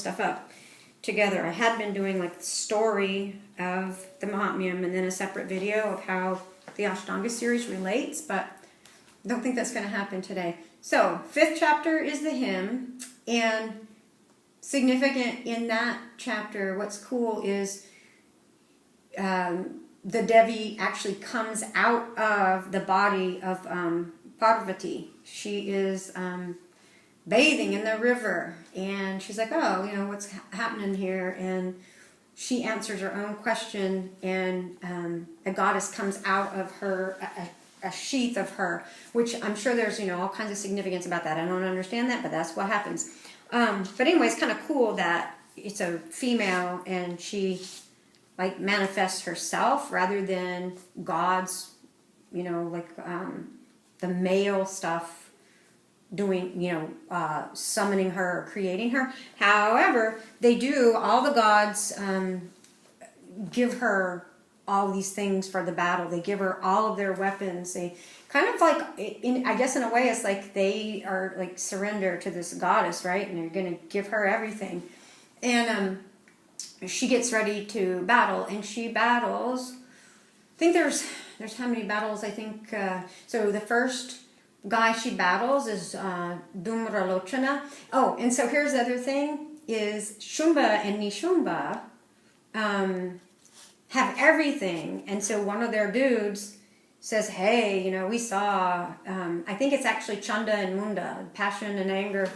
stuff up together. I had been doing like the story of the Mahatmyam and then a separate video of how the Ashtanga series relates, but I don't think that's going to happen today. So, 5th chapter is the hymn, and significant in that chapter, what's cool is the Devi actually comes out of the body of Parvati. She is bathing in the river, and she's like, oh, you know, what's happening here? And she answers her own question, and a goddess comes out of her, a sheath of her, which I'm sure there's, you know, all kinds of significance about that. I don't understand that, but that's what happens. But anyway, it's kind of cool that it's a female, and she like manifests herself rather than God's, you know, like the male stuff doing, you know, summoning her or creating her. However, they do, all the gods give her all these things for the battle. They give her all of their weapons. They kind of like, I guess in a way, it's like they are like surrender to this goddess, right? And they're going to give her everything. And she gets ready to battle, and she battles. I think there's how many battles? I think so. The first guy she battles is Dhumralochana. Oh, and so here's the other thing: is Shumba and Nishumba have everything, and so one of their dudes says, "Hey, you know, we saw. I think it's actually Chanda and Munda, passion and anger."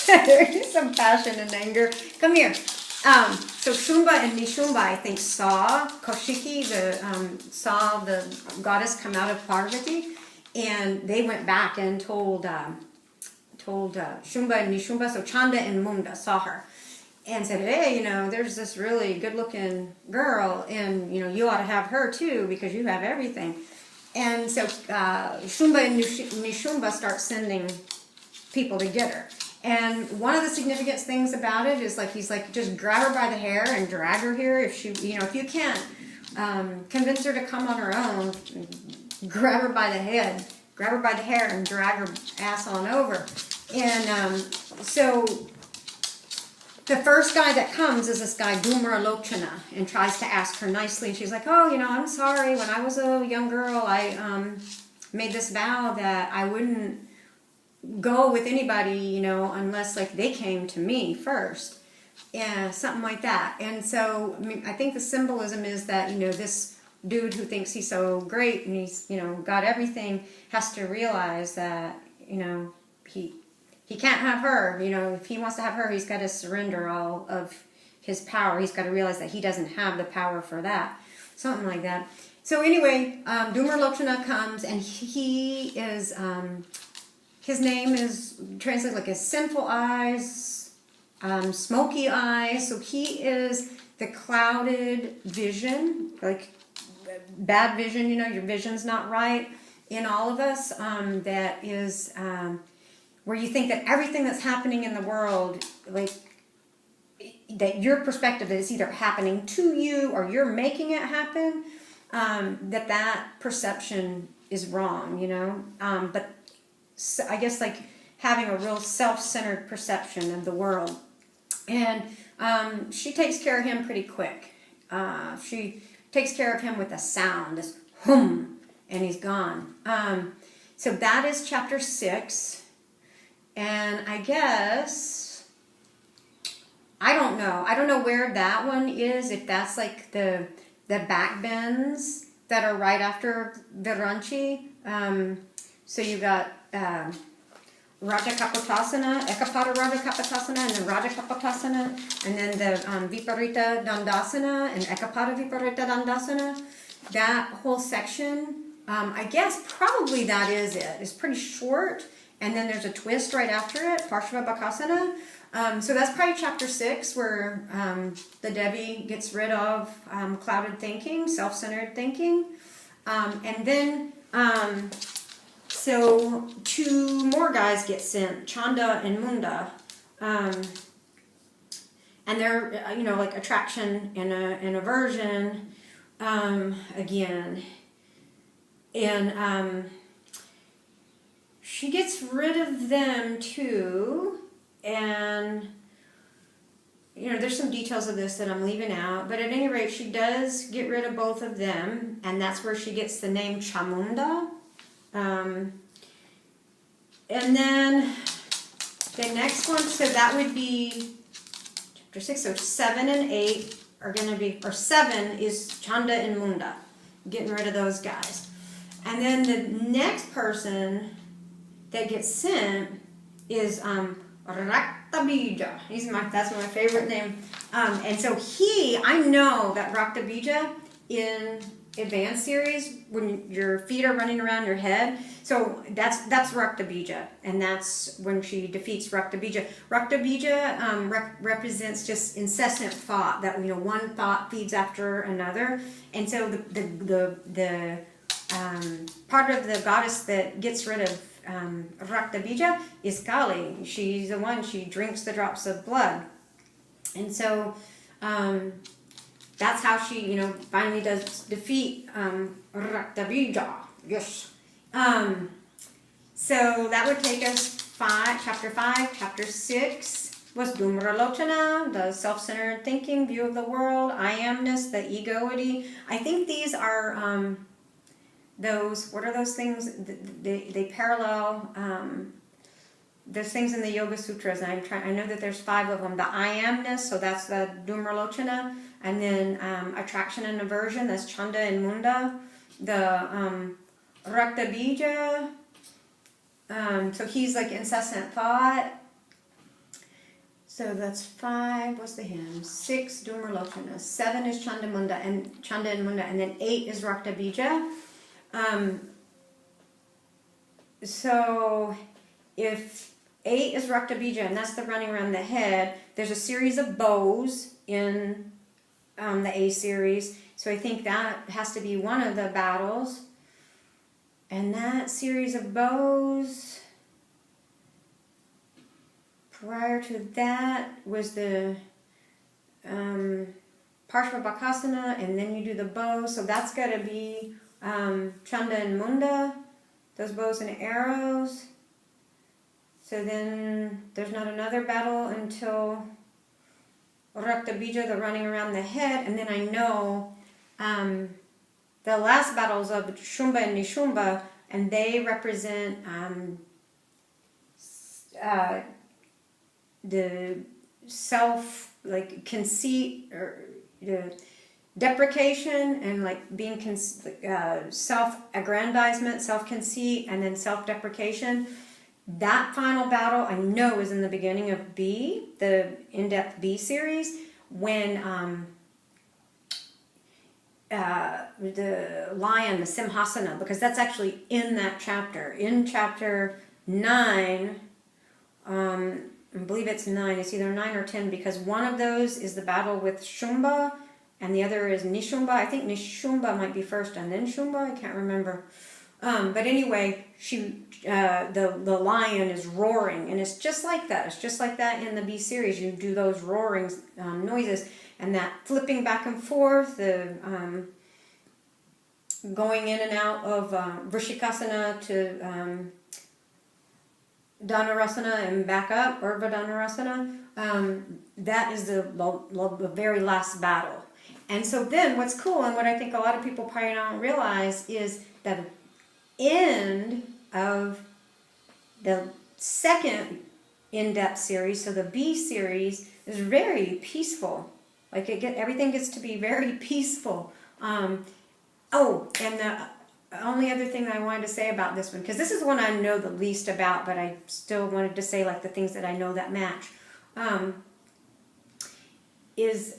There is some passion and anger. Come here. So Shumba and Nishumba, I think, saw Kaushiki, saw the goddess come out of Parvati, and they went back and told Shumba and Nishumba, so Chanda and Munda saw her, and said, hey, you know, there's this really good-looking girl, and, you know, you ought to have her too, because you have everything. And so Shumba and Nishumba start sending people to get her. And one of the significant things about it is, like, he's like, just grab her by the hair and drag her here. If she, you know, if you can't convince her to come on her own, grab her by the head, grab her by the hair, and drag her ass on over. And so the first guy that comes is this guy, Dhumralochana, and tries to ask her nicely. And she's like, oh, you know, I'm sorry. When I was a young girl, I made this vow that I wouldn't go with anybody, you know, unless like they came to me first, and something like that. And so, I mean, I think the symbolism is that, you know, this dude who thinks he's so great and he's, you know, got everything, has to realize that, you know, he can't have her. You know, if he wants to have her, he's got to surrender all of his power. He's got to realize that he doesn't have the power for that, something like that. So anyway, Dhumralochana comes, and he is his name is translated like as sinful eyes, smoky eyes. So he is the clouded vision, like bad vision, you know, your vision's not right in all of us. That is where you think that everything that's happening in the world, like that your perspective is either happening to you or you're making it happen, that perception is wrong, you know. But so I guess like having a real self-centered perception of the world. And she takes care of him pretty quick. She takes care of him with a sound, this hum, and he's gone. So that is chapter 6. And I guess, I don't know where that one is, if that's like the backbends that are right after Viranchi. So you got Raja Kapotasana, Ekapada Raja Kapotasana, and then Raja Kapotasana, and then the Viparita Dandasana and Ekapada Viparita Dandasana. That whole section, I guess probably that is it. It's pretty short, and then there's a twist right after it, Parshva Bakasana. So that's probably chapter 6, where the Devi gets rid of clouded thinking, self-centered thinking, and then so 2 more guys get sent, Chanda and Munda, and they're, you know, like attraction and aversion again, and she gets rid of them too, and there's some details of this that I'm leaving out, but at any rate, she does get rid of both of them, and that's where she gets the name Chamunda. And then the next one, so that would be chapter 6, so 7 and 8 are going to be, or 7 is Chanda and Munda, getting rid of those guys. And then the next person that gets sent is Raktabija. That's my favorite name. And so I know that Raktabija in Advanced series, when your feet are running around your head, so that's Raktabija, and that's when she defeats Raktabija. Raktabija represents just incessant thought, that one thought feeds after another, and so the part of the goddess that gets rid of Raktabija is Kali. She's the one, she drinks the drops of blood. And so that's how she, finally does defeat Raktabija. Yes. So that would take us chapter 5. Chapter 6 was Dhumralochana, the self-centered thinking, view of the world, I amness, the egoity. I think these are what are those things? They parallel those things in the Yoga Sutras, and I know that there's 5 of them. The I amness, so that's the Dhumralochana, and then attraction and aversion, that's Chanda and Munda. The Raktabija, so he's like incessant thought. So that's 5. What's the hymn? 6 Dhumralochana. 7 is Chanda and Munda, and then 8 is Raktabija. So if 8 is Raktabija, and that's the running around the head, there's a series of bows in the A series, so I think that has to be one of the battles. And that series of bows, prior to that was the Parshvabhakasana, and then you do the bow, so that's got to be Chanda and Munda, those bows and arrows. So then there's not another battle until Raktabija, the running around the head, and then I know the last battles of Shumba and Nishumba, and they represent the self, like conceit, or the deprecation, and like being self-aggrandizement, self-conceit, and then self-deprecation. That final battle I know is in the beginning of B, the in-depth B series, when the lion, the Simhasana, because that's actually in that chapter. In chapter 9, I believe it's 9, it's either 9 or 10, because one of those is the battle with Shumba, and the other is Nishumba. I think Nishumba might be first and then Shumba, I can't remember. But anyway, the lion is roaring, and it's just like that. It's just like that in the B series. You do those roaring noises, and that flipping back and forth, the going in and out of Vrishikasana to Dhanurasana and back up, Urdhva Dhanurasana. That is the very last battle. And so then what's cool, and what I think a lot of people probably don't realize, is that at the end of the second in-depth series, so the B series, is very peaceful. Like everything gets to be very peaceful. And the only other thing I wanted to say about this one, because this is the one I know the least about, but I still wanted to say like the things that I know that match, is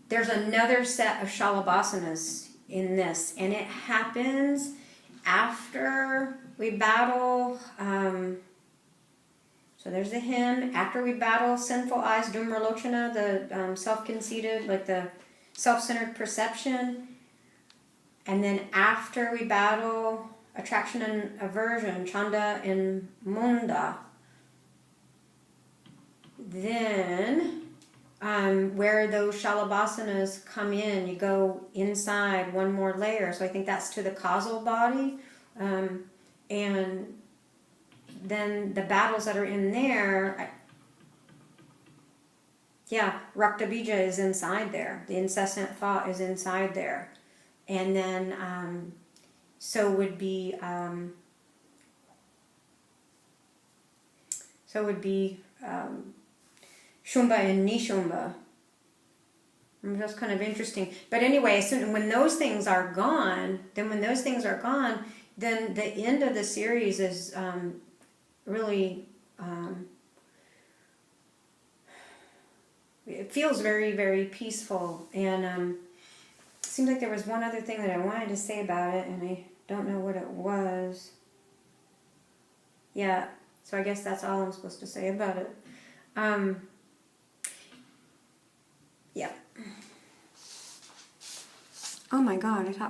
there's another set of Shalabhasanas in this, and it happens after we battle, so there's the hymn, after we battle sinful eyes, Dhumralochana, the self-conceited, like the self-centered perception, and then after we battle attraction and aversion, Chanda and Munda, then where those Shalabhasanas come in, you go inside one more layer. So I think that's to the causal body. And then the battles that are in there, Yeah, Rakta Bija is inside there. The incessant thought is inside there. And then, so would be, Shumba and Nishumba. That's kind of interesting. But anyway, when those things are gone, then the end of the series is really, it feels very, very peaceful. And it seems like there was one other thing that I wanted to say about it, and I don't know what it was. Yeah, so I guess that's all I'm supposed to say about it. Yeah. Oh my God, I thought